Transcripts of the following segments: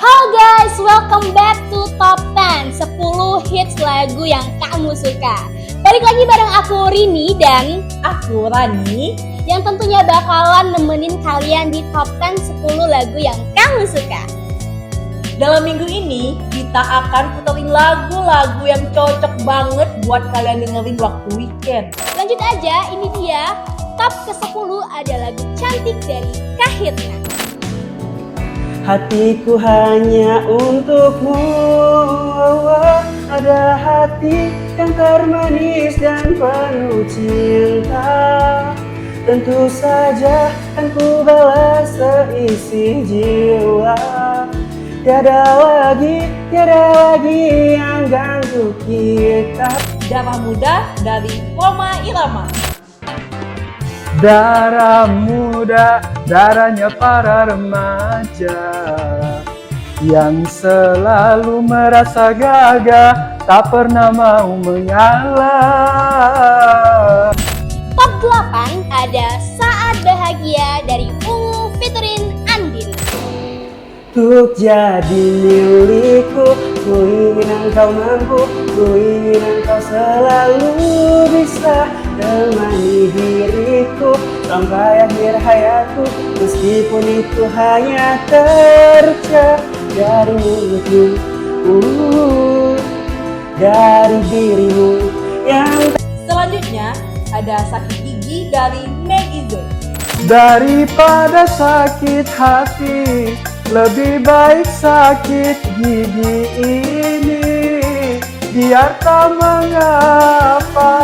Halo guys, welcome back to Top 10 10 hits lagu yang kamu suka. Balik lagi bareng aku Rini dan aku Rani, yang tentunya bakalan nemenin kalian di Top 10 10 lagu yang kamu suka. Dalam minggu ini kita akan puterin lagu-lagu yang cocok banget buat kalian dengerin waktu weekend. Lanjut aja, ini dia Top ke-10 ada lagu Cantik dari Kahitna. Hatiku hanya untukmu, ada hati yang termanis dan penuh cinta. Tentu saja kan ku balas seisi jiwa. Tiada lagi yang ganggu kita. Darah Muda dari Rhoma Irama. Darah muda, darahnya para remaja yang selalu merasa gagah, tak pernah mau mengalah. Top 8 ada Saat Bahagia dari Ungu featuring Andin. Untuk jadi milikku, ku ingin engkau mampu, ku ingin engkau selalu bisa temani diriku sampai akhir hayatku, meskipun itu hanya tercap dari mulutmu, dari dirimu yang. Selanjutnya ada Sakit Gigi dari Meggy Z. Daripada sakit hati, lebih baik sakit gigi ini, biar tak mengapa.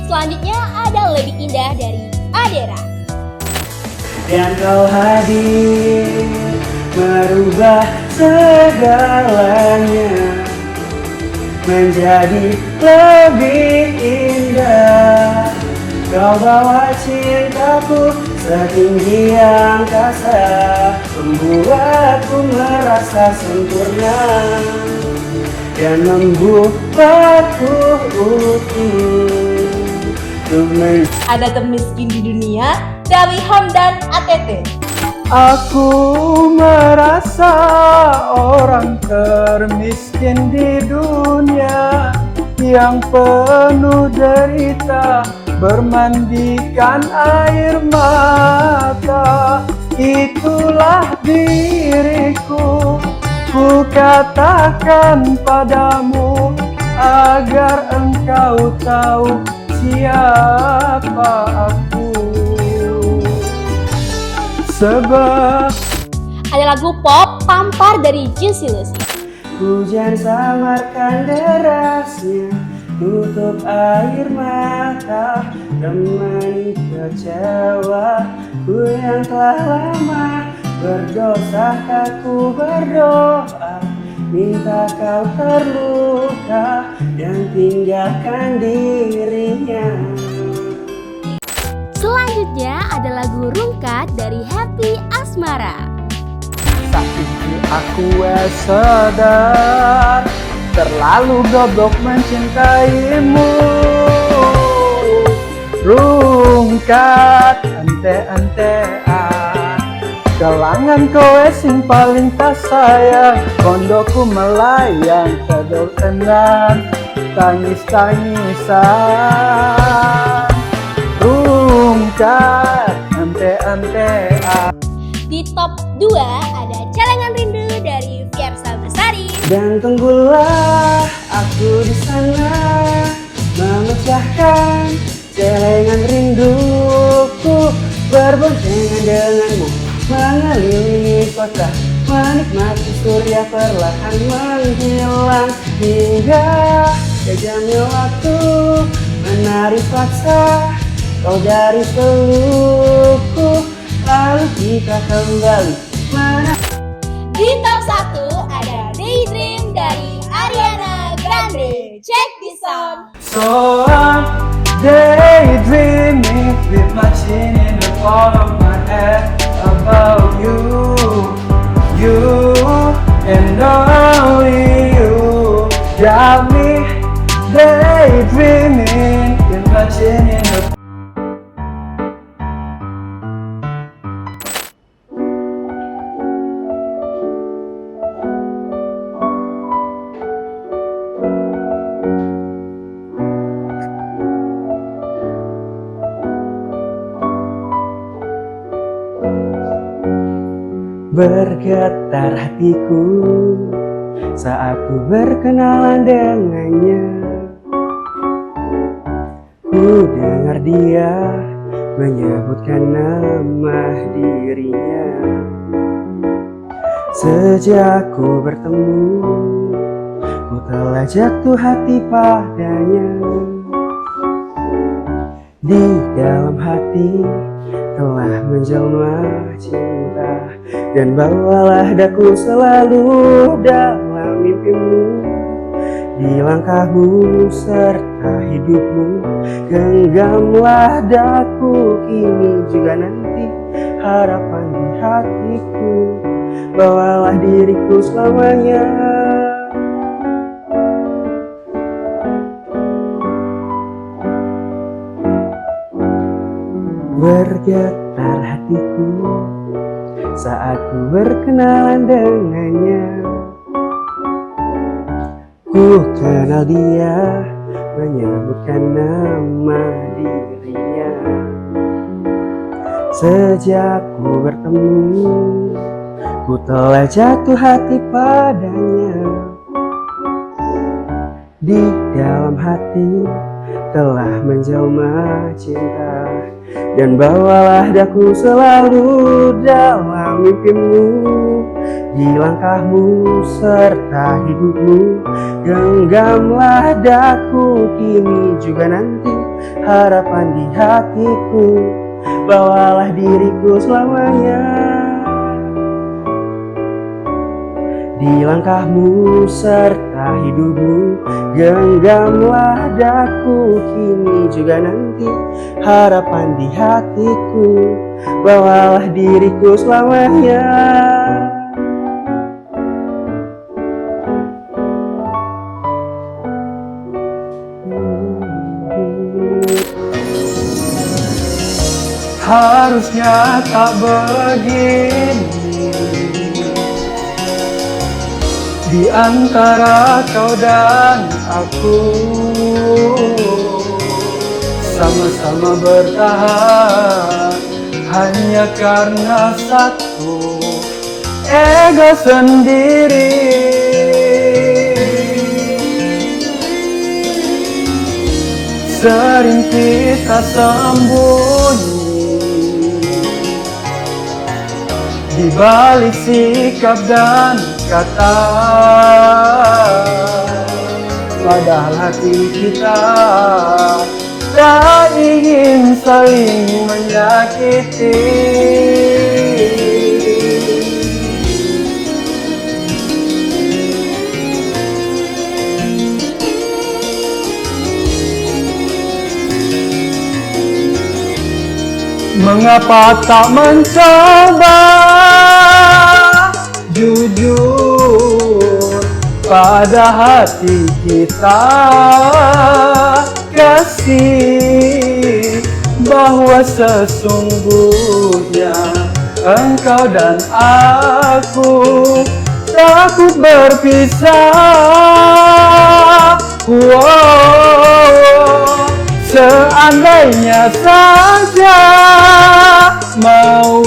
Selanjutnya ada Lebih Indah dari Adera. Dan kau hadir merubah segalanya menjadi lebih indah. Kau bawa cintaku setinggi angkasa, membuatku merasa sempurna dan membuatku utuh. Ada Termiskin di Dunia dari Hamdan ATT. Aku merasa orang termiskin di dunia yang penuh derita, bermandikan air mata. Itulah diriku, ku katakan padamu agar engkau tahu siapa aku. Sebab Ada lagu pop Tampar dari Juicy Lucy. hujan samarkan derasnya, tutup air mata, temani kecewaku yang telah lama berdosa. Aku berdoa, minta kau terluka dan tinggalkan dirinya. Selanjutnya ada lagu Rungkat dari Happy Asmara. sakitnya aku sadar, terlalu goblok mencintaimu. Rungkat ante-antean, kalangan kowe sing paling tak sayang, kondoku melayang kedol tenan, tangis-tangisan. Rungkat ante-antean. Di top 2 ada Celengan Rindu dari Fiersa Bersari. Dan tunggulah aku di sana, memecahkan celengan rinduku, berboncengan denganmu, mengelilingi kota, menikmati surya perlahan menghilang, hingga kejamnya waktu menarik paksa kau dari pelukku, lalu kita kembali mana. Di top 1 ada Daydream dari Ariana Grande. Check this out. So I'm daydreaming with my chin in the palm of my head about you, you and only you. Got me daydreaming with my chin in the. Bergetar hatiku saat ku berkenalan dengannya. Ku dengar dia menyebutkan nama dirinya. Sejak ku bertemu, ku telah jatuh hati padanya. Di dalam hati telah menjelma cinta, dan bawalah daku selalu dalam mimpimu. Di langkahmu serta hidupmu, genggamlah daku kini juga nanti. Harapan di hatiku, bawalah diriku selamanya. Bergetar hatiku saat ku berkenalan dengannya. Ku kenal dia menyebutkan nama dirinya. Sejak ku bertemu, ku telah jatuh hati padanya. Di dalam hati telah menjelma cinta, dan bawalah daku selalu dalam mimpimu. Di langkahmu serta hidupmu, genggamlah daku kini juga nanti. Harapan di hatiku, bawalah diriku selamanya. Di langkahmu serta hidupmu, genggamlah daku kini juga nanti. Harapan di hatiku, bawalah diriku selamanya. Harusnya tak begini di antara kau dan aku, sama-sama bertahan hanya karena satu ego sendiri. Sering kita sembunyi di balik sikap dan kata, padahal hati kita tak ingin saling menyakiti. Mengapa tak mencoba jujur pada hati kita, kasih bahwa sesungguhnya engkau dan aku takut berpisah. Seandainya saja mau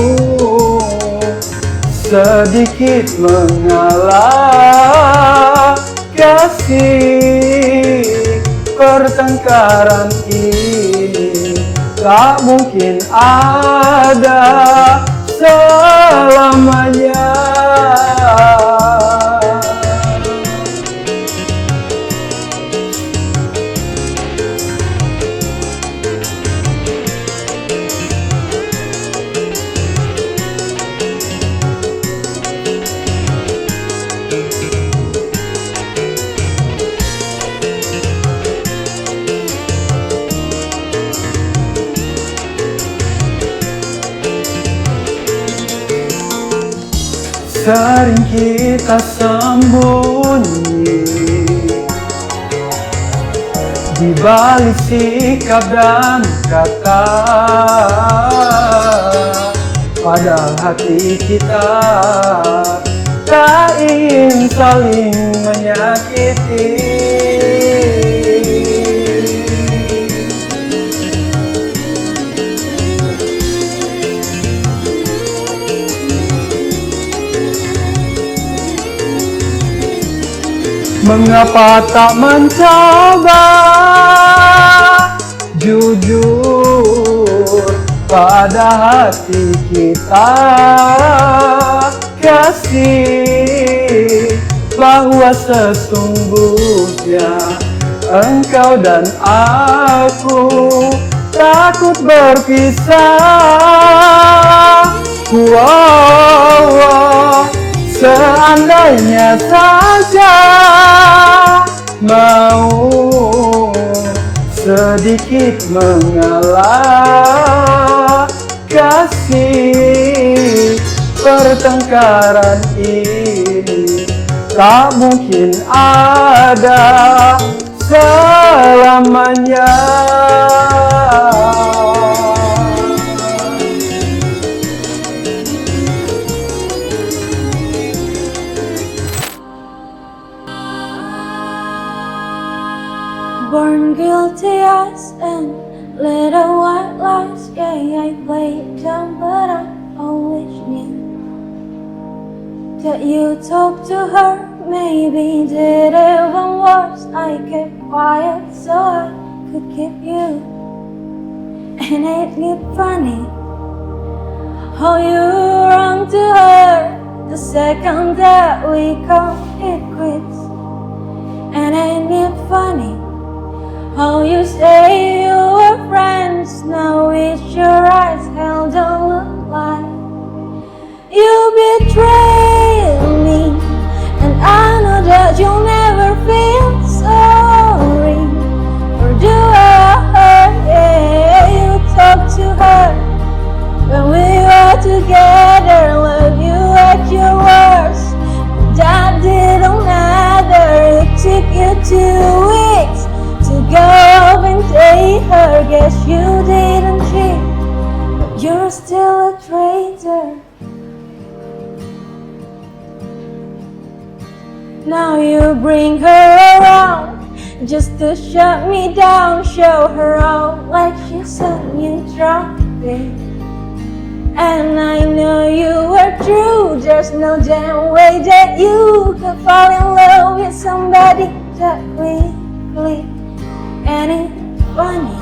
sedikit mengalah, kasih pertengkaran ini tak mungkin ada selamanya. Sering kita sembunyi di balik sikap dan kata, padahal hati kita tak ingin saling menyakiti. Mengapa tak mencoba jujur pada hati kita, kasih, bahwa sesungguhnya engkau dan aku takut berpisah. Wow, seandainya saja mau sedikit mengalah, kasih, pertengkaran ini tak mungkin ada selamanya. Born guilty as and little white lies. Yeah, I played dumb, but I always knew that you talked to her. Maybe did even worse. I kept quiet so I could keep you. And ain't it funny how you run to her the second that we call it quits? And ain't it funny how you say you were friends, now with your eyes held don't look like you betrayed me. And I know that you'll never feel sorry for do I hurt. Yeah, you talk to her when we were together, love you at your worst. That didn't matter, it took you 2 weeks to go up and date her. Guess you didn't cheat, but you're still a traitor. Now you bring her around just to shut me down, show her out like she's some new trophy. And I know you were true, there's no damn way that you could fall in love with somebody that quickly. And it's funny,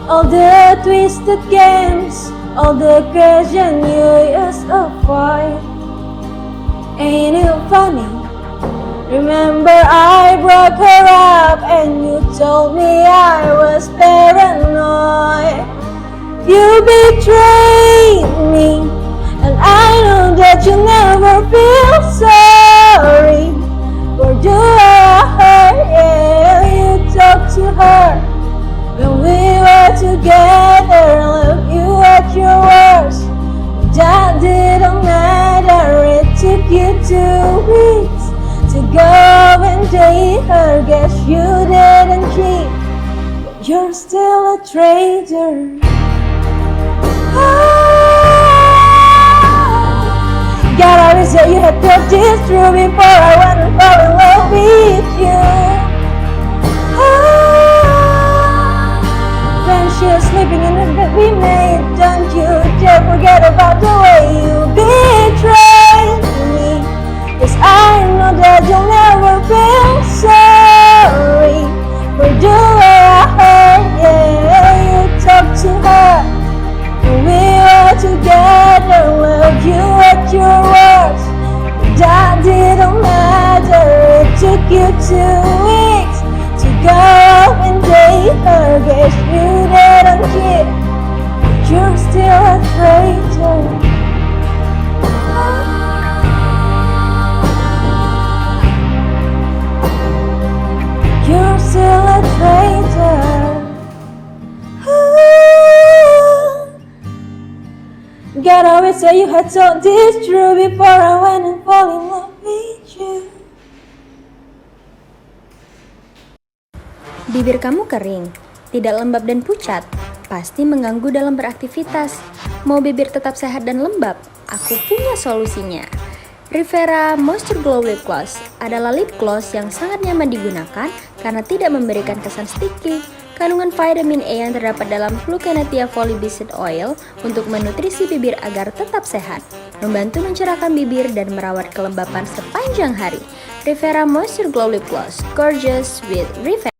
all the twisted games, all the question you used to avoid. Ain't it funny? Remember I broke her up and you told me I was paranoid. You betrayed me, and I know that you never feel sorry for do I hurt. Yeah, you talk to her when we were together, love you at your worst. That didn't matter, it took you 2 weeks to go and date her. Guess you didn't cheat, but you're still a traitor. God, I wish that you had thought this through before I went and fell in love with you. When she was sleeping in the bed we made, don't you dare forget about the way you betrayed me. 'Cause I know that you'll never feel sorry for the way I hurt. Yeah, you talk to her when we were together, loved you at your worst. That didn't matter, it took you 2 weeks to go up and date her. Guess you didn't cheat, but you're still a traitor. You're still a traitor. God, I wish that you had told this true before I went and fall in love with you. Bibir kamu kering, tidak lembab dan pucat, pasti mengganggu dalam beraktivitas. Mau bibir tetap sehat dan lembab? Aku punya solusinya. Rivera Moisture Glow Lip Gloss adalah lip gloss yang sangat nyaman digunakan karena tidak memberikan kesan sticky. Kandungan vitamin E yang terdapat dalam Flukenetia Foliicide Oil untuk menutrisi bibir agar tetap sehat, membantu mencerahkan bibir dan merawat kelembapan sepanjang hari. Rivera Moisture Glow Lip Gloss, gorgeous with Rivera.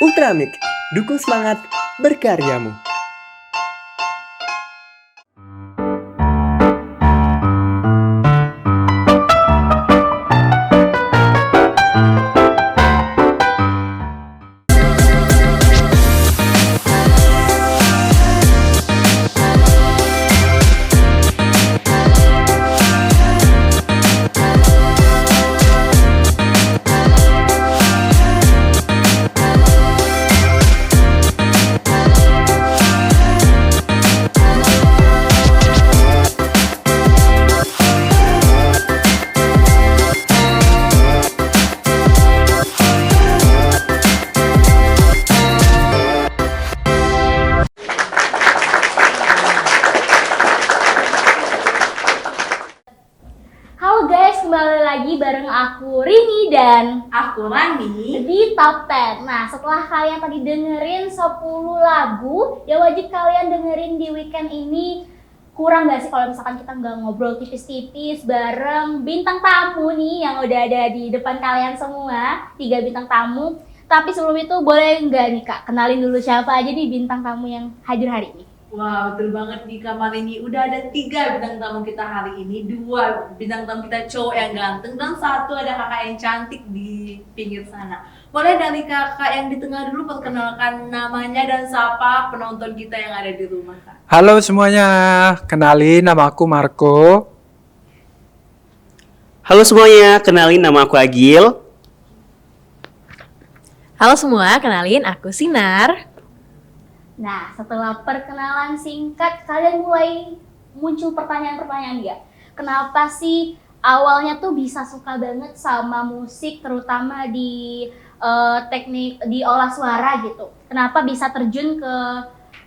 Ultramik, dukung semangat berkaryamu. Halo guys, kembali lagi bareng aku Rini dan Aku Rani. di Top 10. Nah, setelah kalian tadi dengerin 10 lagu, ya wajib kalian dengerin di weekend ini. Kurang gak sih kalau misalkan kita nggak ngobrol tipis-tipis bareng bintang tamu nih yang udah ada di depan kalian semua, 3 bintang tamu. Tapi sebelum itu boleh nggak nih Kak, kenalin dulu siapa aja nih bintang tamu yang hadir hari ini? Wah, betul banget di kamar ini udah ada 3 bintang tamu kita hari ini. 2 bintang tamu kita cowok yang ganteng dan 1 ada kakak yang cantik di pinggir sana. Boleh dari kakak yang di tengah dulu perkenalkan namanya dan sapa penonton kita yang ada di rumah, Kak. Halo semuanya, kenalin nama aku Marco. Halo semuanya, kenalin nama aku Agil. Halo semua, kenalin aku Sinar. Nah, setelah perkenalan singkat, kalian mulai muncul pertanyaan-pertanyaan nggak? Kenapa sih awalnya tuh bisa suka banget sama musik, terutama di teknik di olah suara gitu? Kenapa bisa terjun ke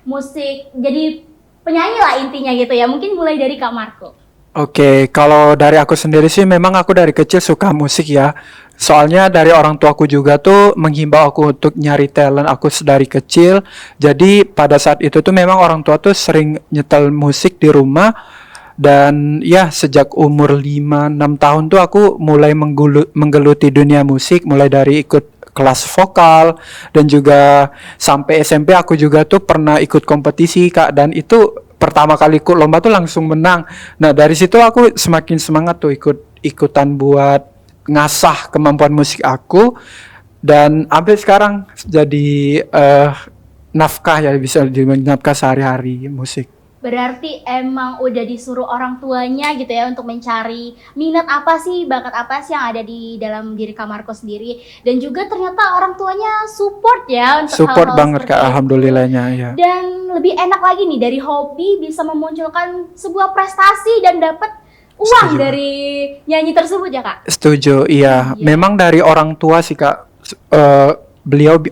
musik, jadi penyanyi lah intinya gitu ya? Mungkin mulai dari Kak Marco. Oke, kalau dari aku sendiri sih memang aku dari kecil suka musik ya. Soalnya dari orang tuaku juga tuh menghimbau aku untuk nyari talent aku dari kecil. Jadi pada saat itu tuh memang orang tua tuh sering nyetel musik di rumah. Dan ya sejak umur 5-6 tahun tuh aku mulai menggeluti dunia musik. Mulai dari ikut kelas vokal dan juga sampai SMP aku juga tuh pernah ikut kompetisi Kak. Dan itu pertama kali ikut lomba tuh langsung menang. Nah dari situ aku semakin semangat tuh ikutan buat ngasah kemampuan musik aku. Dan sampai sekarang jadi nafkah ya, bisa nafkah sehari-hari musik. Berarti emang udah disuruh orang tuanya gitu ya untuk mencari minat apa sih, bakat apa sih yang ada di dalam diri Kak Marco sendiri. Dan juga ternyata orang tuanya support ya untuk Support hal-hal banget seperti Kak, itu. alhamdulillahnya ya. Dan lebih enak lagi nih, dari hobi bisa memunculkan sebuah prestasi dan dapat uang Setuju. dari nyanyi tersebut ya Kak? Setuju, iya. Iya. Memang dari orang tua sih Kak,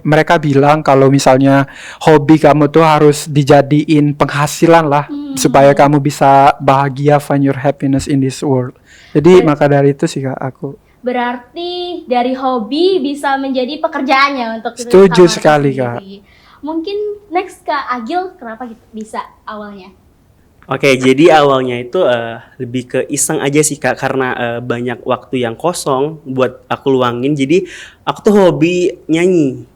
mereka bilang kalau misalnya hobi kamu tuh harus dijadiin penghasilan lah, supaya kamu bisa bahagia, find your happiness in this world. Jadi maka dari itu sih Kak aku. Berarti dari hobi bisa menjadi pekerjaannya untuk itu, Setuju Kak Marco sekali, sendiri. Mungkin next Kak Agil, kenapa gitu bisa awalnya? Oke, jadi awalnya itu lebih ke iseng aja sih Kak, karena banyak waktu yang kosong buat aku luangin. Jadi aku tuh hobi nyanyi,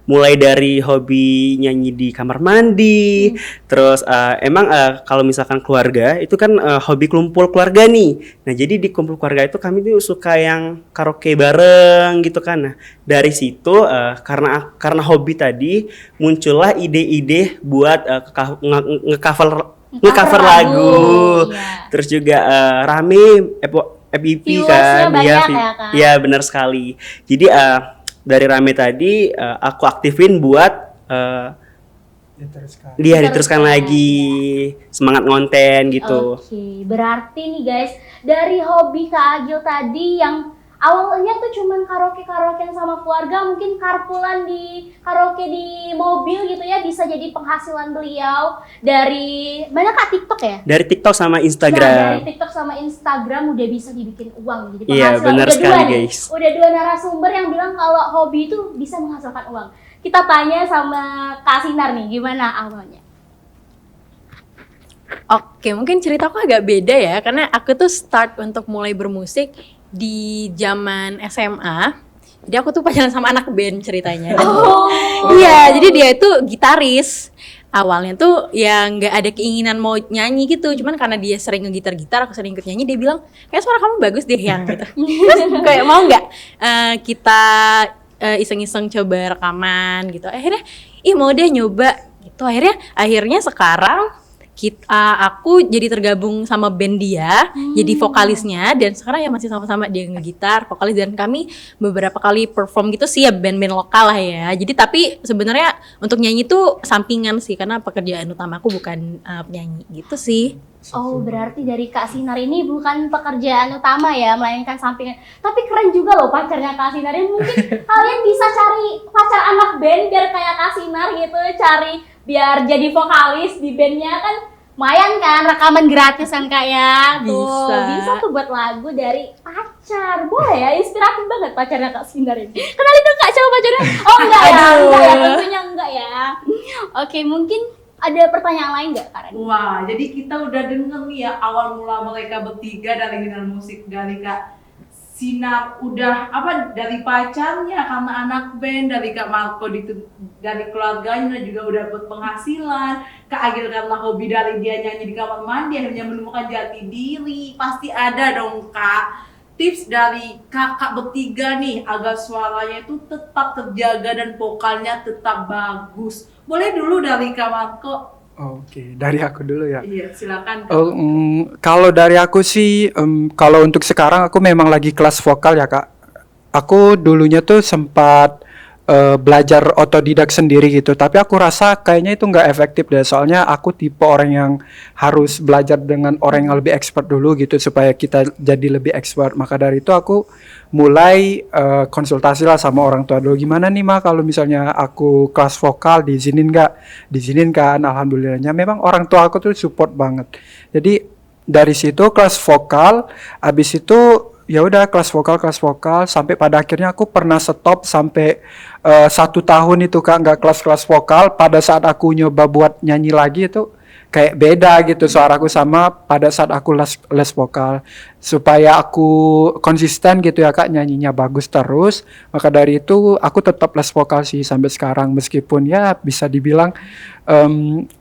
mulai dari hobi nyanyi di kamar mandi. Terus emang kalau misalkan keluarga itu kan hobi kumpul keluarga nih. Nah jadi di kumpul keluarga itu kami tuh suka yang karaoke bareng gitu kan. Nah dari situ karena hobi tadi muncullah ide-ide buat nge-cover lagu. Iya. Terus juga rame FYP Viewersnya kan. banyak ya, Kak? Iya benar sekali. Jadi dari rame tadi aku aktifin buat dia diteruskan lagi, semangat ngonten gitu. Oke, berarti nih guys, dari hobi Kak Agil tadi yang awalnya tuh cuman karaoke-karaokean sama keluarga, mungkin carpoolan di karaoke di mobil gitu ya, bisa jadi penghasilan beliau dari mana Kak, TikTok ya? Dari TikTok sama Nah, Instagram. dari TikTok sama Instagram udah bisa dibikin uang, jadi Iya, penghasilan. benar Udah sekali, dua nih, guys. udah 2 narasumber yang bilang kalau hobi itu bisa menghasilkan uang. Kita tanya sama Kak Sinar nih, gimana awalnya? Oke, mungkin ceritaku agak beda ya, karena aku tuh start untuk mulai bermusik di zaman SMA. Jadi aku tuh pacaran sama anak band ceritanya. Iya, jadi dia itu gitaris. Awalnya tuh ya nggak ada keinginan mau nyanyi gitu, cuman karena dia sering ngegitar-gitar, aku sering ikut nyanyi, dia bilang kayak suara kamu bagus deh yang gitu. Terus kayak mau nggak kita iseng-iseng coba rekaman gitu. Akhirnya, mau deh nyoba gitu. Akhirnya sekarang aku jadi tergabung sama band dia, jadi vokalisnya, dan sekarang ya masih sama-sama dia ngegitar, vokalis, dan kami beberapa kali perform gitu sih ya, band-band lokal lah ya. Jadi tapi sebenarnya untuk nyanyi tuh sampingan sih, karena pekerjaan utama aku bukan penyanyi gitu sih. Oh, berarti dari Kak Sinar ini bukan pekerjaan utama ya, melainkan sampingan. Tapi keren juga loh pacarnya Kak Sinar ini. Mungkin kalian bisa cari pacar anak band biar kayak Kak Sinar gitu, cari biar jadi vokalis di bandnya kan lumayan kan, rekaman gratis kan Kak ya. Tuh, bisa tuh buat lagu dari pacar. Boleh ya, inspiratif banget pacarnya Kak Sinar ini. Kenalin dong Kak siapa pacarnya? Oh enggak ya, enggak ya, tentunya enggak ya. Oke, mungkin ada pertanyaan lain nggak Kak Rani? Wah, jadi kita udah denger nih ya awal mula mereka bertiga dari minat musik, dari Kak Sinar udah dari pacarnya karena anak band, dari Kak Marco dari keluarganya juga udah berpenghasilan, Kak Agil karena hobi dari dia nyanyi di kamar mandi akhirnya menemukan jati diri. Pasti ada dong Kak tips dari kakak bertiga nih agar suaranya itu tetap terjaga dan vokalnya tetap bagus. Boleh dulu dari Kak Marco. Oke, dari aku dulu ya. Iya, silakan. Kalau dari aku sih, kalau untuk sekarang aku memang lagi kelas vokal ya Kak. Aku dulunya tuh sempat belajar otodidak sendiri gitu, tapi aku rasa kayaknya itu nggak efektif deh. Soalnya aku tipe orang yang harus belajar dengan orang yang lebih expert dulu gitu supaya kita jadi lebih expert. Maka dari itu aku mulai konsultasi lah sama orang tua dulu. Gimana nih Ma kalau misalnya aku kelas vokal diizinin nggak? Diizinin kan, alhamdulillahnya. Memang orang tua aku tuh support banget. Jadi dari situ kelas vokal, abis itu ya udah kelas vokal sampai pada akhirnya aku pernah stop sampai 1 tahun itu Kak, nggak kelas vokal. Pada saat aku nyoba buat nyanyi lagi itu kayak beda gitu suaraku sama pada saat aku les vokal. Supaya aku konsisten gitu ya Kak, nyanyinya bagus terus, maka dari itu aku tetap les vokal sih sampai sekarang, meskipun ya bisa dibilang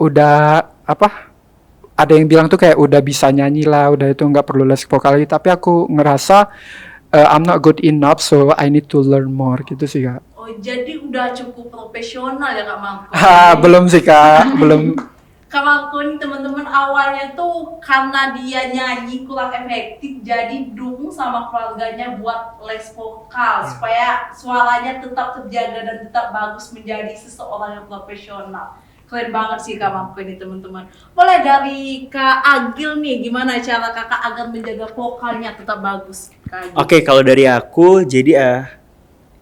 udah ada yang bilang tuh kayak udah bisa nyanyi lah, udah itu nggak perlu les vokal lagi, tapi aku ngerasa I'm not good enough, so I need to learn more gitu sih Kak. Oh, jadi udah cukup profesional ya Kak Marco? Belum sih Kak, belum. Kak Marco nih teman-teman awalnya tuh karena dia nyanyi kurang efektif, jadi dukung sama keluarganya buat les vokal supaya suaranya tetap terjaga dan tetap bagus menjadi seseorang yang profesional. Keren banget sih Kak Marco ini teman-teman. Boleh dari Kak Agil nih, gimana cara kakak agar menjaga vokalnya tetap bagus? Oke, kalau dari aku, jadi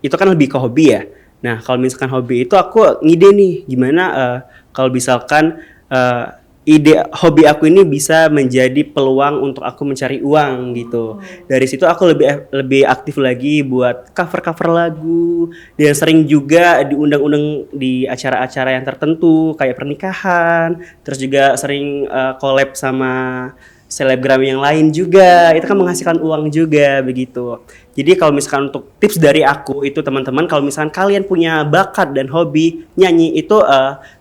itu kan lebih ke hobi ya. Nah, kalau misalkan hobi itu aku ngide nih, gimana kalau misalkan ide hobi aku ini bisa menjadi peluang untuk aku mencari uang gitu. Dari situ aku lebih aktif lagi buat cover lagu, dan sering juga diundang-undang di acara-acara yang tertentu kayak pernikahan, terus juga sering collab sama selebgram yang lain juga. Itu kan menghasilkan uang juga begitu. Jadi kalau misalkan untuk tips dari aku itu teman-teman, kalau misalkan kalian punya bakat dan hobi nyanyi itu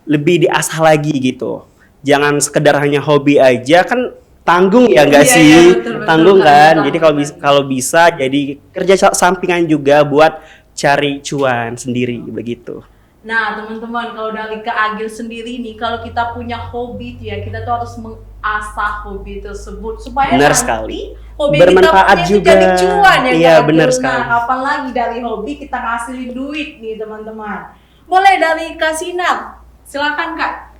lebih diasah lagi gitu. Jangan sekedar hanya hobi aja, kan tanggung ya nggak sih? Betul, tanggung kan. betul. Jadi kalau bisa jadi kerja sampingan juga buat cari cuan sendiri begitu. Nah teman-teman, kalau dari Kak Agil sendiri nih, kalau kita punya hobi tuh ya, kita tuh harus mengasah hobi tersebut supaya Benar nanti sekali. hobi Bermanfaat kita punya itu juga. jadi cuan ya. Iya, Kak benar Agil. sekali. Nah, kapan lagi dari hobi kita ngasilin duit nih teman-teman. Boleh dari Kak Sinar, silakan Kak.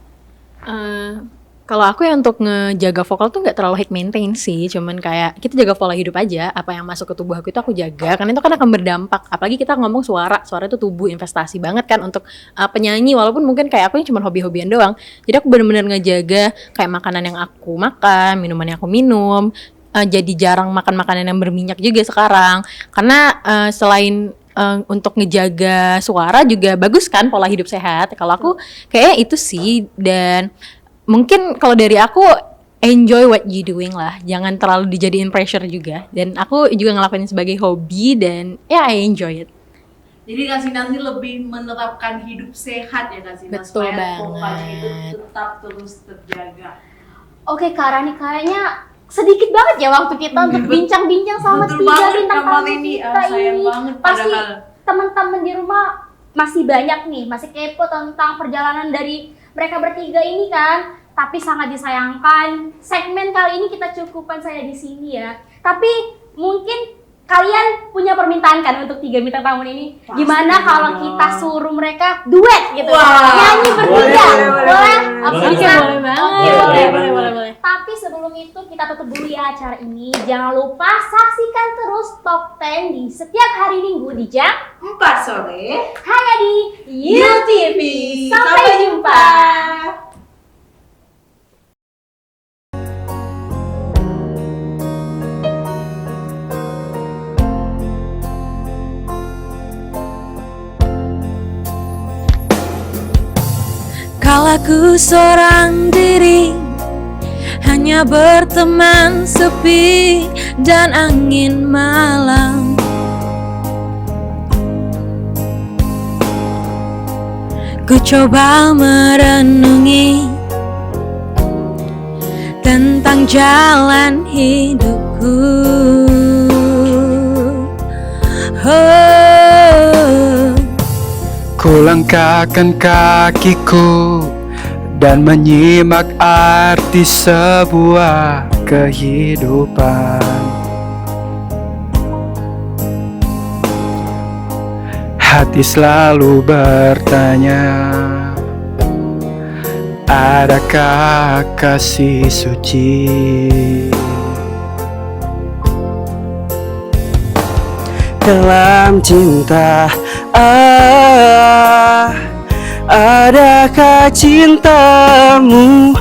Kalau aku yang untuk ngejaga vokal tuh nggak terlalu high maintain sih, cuman kayak kita jaga pola hidup aja, apa yang masuk ke tubuh aku itu aku jaga, karena itu kan akan berdampak. Apalagi kita ngomong suara itu tubuh, investasi banget kan untuk penyanyi, walaupun mungkin kayak aku ini cuma hobi-hobian doang. Jadi aku benar-benar ngejaga kayak makanan yang aku makan, minuman yang aku minum, jadi jarang makan makanan yang berminyak juga sekarang, karena selain untuk ngejaga suara juga bagus kan pola hidup sehat. Kalau aku kayak itu sih, dan mungkin kalau dari aku enjoy what you doing lah, jangan terlalu dijadiin pressure juga. Dan aku juga ngelakuin sebagai hobi dan ya I enjoy it. Jadi Kak Sinar ini lebih menerapkan hidup sehat ya Kak Sinar, Betul supaya vokal banget. hidup tetap terus terjaga. Oke Kak Rani, kayaknya sedikit banget ya waktu kita untuk bincang-bincang sama Betul 3 banget, bintang Kak tamu Malini. kita Sayang ini. banget Pasti padahal. teman-teman di rumah masih banyak nih, masih kepo tentang perjalanan dari mereka bertiga ini kan. Tapi sangat disayangkan, segmen kali ini kita cukupkan saja di sini ya. Tapi mungkin kalian punya permintaan kan untuk 3 bintang tamu ini? Pasti Gimana kalau dong. kita suruh mereka duet gitu? Wah. Nyanyi bertiga, boleh? Oke, Oke, Kak. boleh banget. Oke, Boleh. Tapi sebelum itu kita tutup dulu ya acara ini. Jangan lupa saksikan terus Top 10 di setiap hari Minggu di jam 4 sore. hanya di UTV. Sampai jumpa. Kalaku seorang diri, hanya berteman sepi dan angin malam. Ku coba merenungi tentang jalan hidupku. Oh. Ku langkahkan kakiku dan menyimak arti sebuah kehidupan. Hati selalu bertanya, adakah kasih suci? Dalam cinta, adakah cintamu?